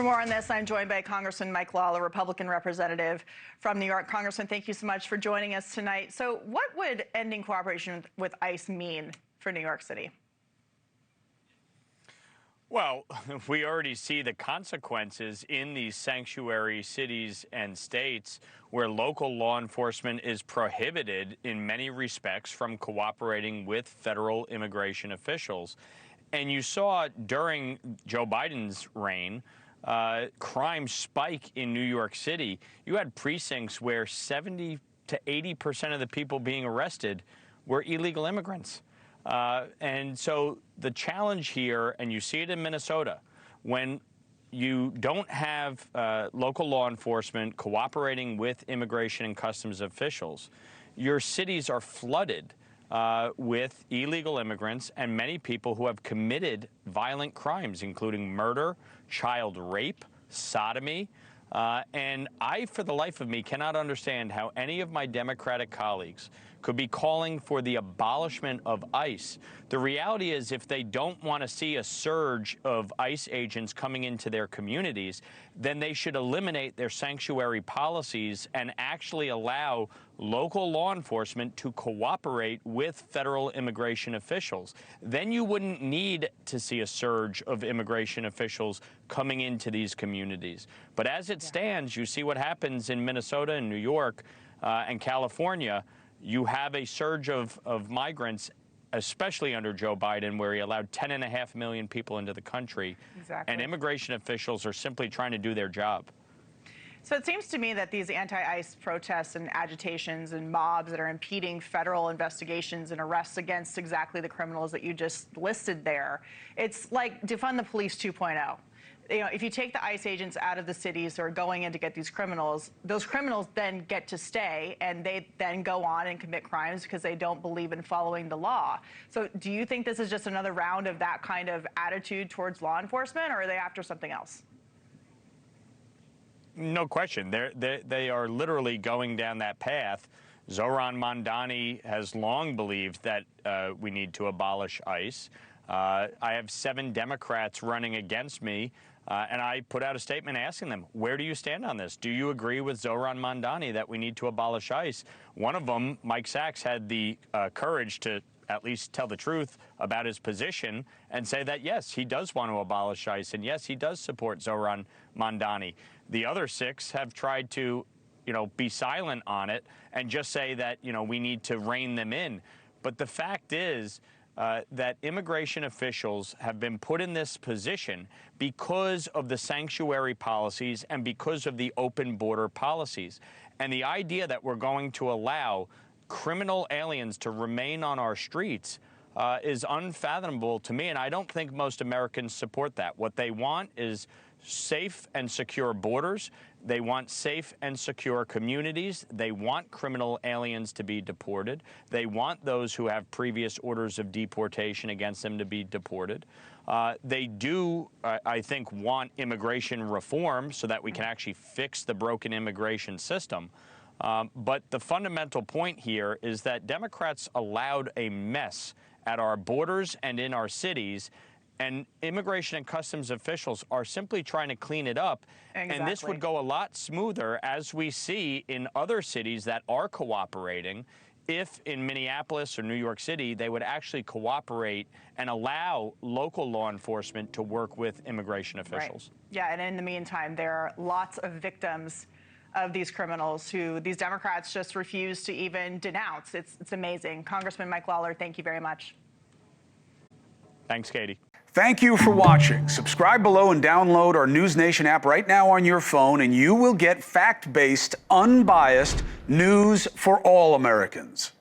For more on this, I'm joined by Congressman Mike Lawler, Republican representative from New York. Congressman, thank you so much for joining us tonight. So what would ending cooperation with ICE mean for New York City? Well, we already see the consequences in these sanctuary cities and states where local law enforcement is prohibited in many respects from cooperating with federal immigration officials. And you saw during Joe Biden's reign, crime spike in New York City. You had precincts where 70 to 80% of the people being arrested were illegal immigrants. And so the challenge here, and you see it in Minnesota, when you don't have local law enforcement cooperating with immigration and customs officials, your cities are flooded with illegal immigrants and many people who have committed violent crimes, including murder, child rape, sodomy. And I, for the life of me, cannot understand how any of my Democratic colleagues could be calling for the abolishment of ICE. The reality is, if they don't want to see a surge of ICE agents coming into their communities, then they should eliminate their sanctuary policies and actually allow local law enforcement to cooperate with federal immigration officials. Then you wouldn't need to see a surge of immigration officials coming into these communities. But as it stands, you see what happens in Minnesota and New York and California. You have a surge of migrants, especially under Joe Biden, where he allowed 10.5 million people into the country. Exactly. And immigration officials are simply trying to do their job. So it seems to me that these anti-ICE protests and agitations and mobs that are impeding federal investigations and arrests against exactly the criminals that you just listed there, it's like defund the police 2.0. You know, if you take the ICE agents out of the cities who are going in to get these criminals, those criminals then get to stay and they then go on and commit crimes because they don't believe in following the law. So do you think this is just another round of that kind of attitude towards law enforcement, or are they after something else? No question. They are literally going down that path. Zohran Mamdani has long believed that we need to abolish ICE. I have 7 Democrats running against me, and I put out a statement asking them, where do you stand on this? Do you agree with Zohran Mamdani that we need to abolish ICE? One of them, Mike Sachs, had the courage to at least tell the truth about his position and say that, yes, he does want to abolish ICE, and yes, he does support Zohran Mamdani. The other 6 have tried to, be silent on it and just say that, we need to rein them in. But the fact is that immigration officials have been put in this position because of the sanctuary policies and because of the open border policies. And the idea that we're going to allow criminal aliens to remain on our streets is unfathomable to me, and I don't think most Americans support that. What they want is safe and secure borders. They want safe and secure communities. They want criminal aliens to be deported. They want those who have previous orders of deportation against them to be deported. They do, I think, want immigration reform so that we can actually fix the broken immigration system. But the fundamental point here is that Democrats allowed a mess at our borders and in our cities, and immigration and customs officials are simply trying to clean it up. Exactly. And this would go a lot smoother, as we see in other cities that are cooperating, if in Minneapolis or New York City, they would actually cooperate and allow local law enforcement to work with immigration officials. Right. Yeah, and in the meantime, there are lots of victims of these criminals who these Democrats just refuse to even denounce. It's amazing. Congressman Mike Lawler, thank you very much. Thanks, Katie. Thank you for watching. Subscribe below and download our NewsNation app right now on your phone, and you will get fact-based, unbiased news for all Americans.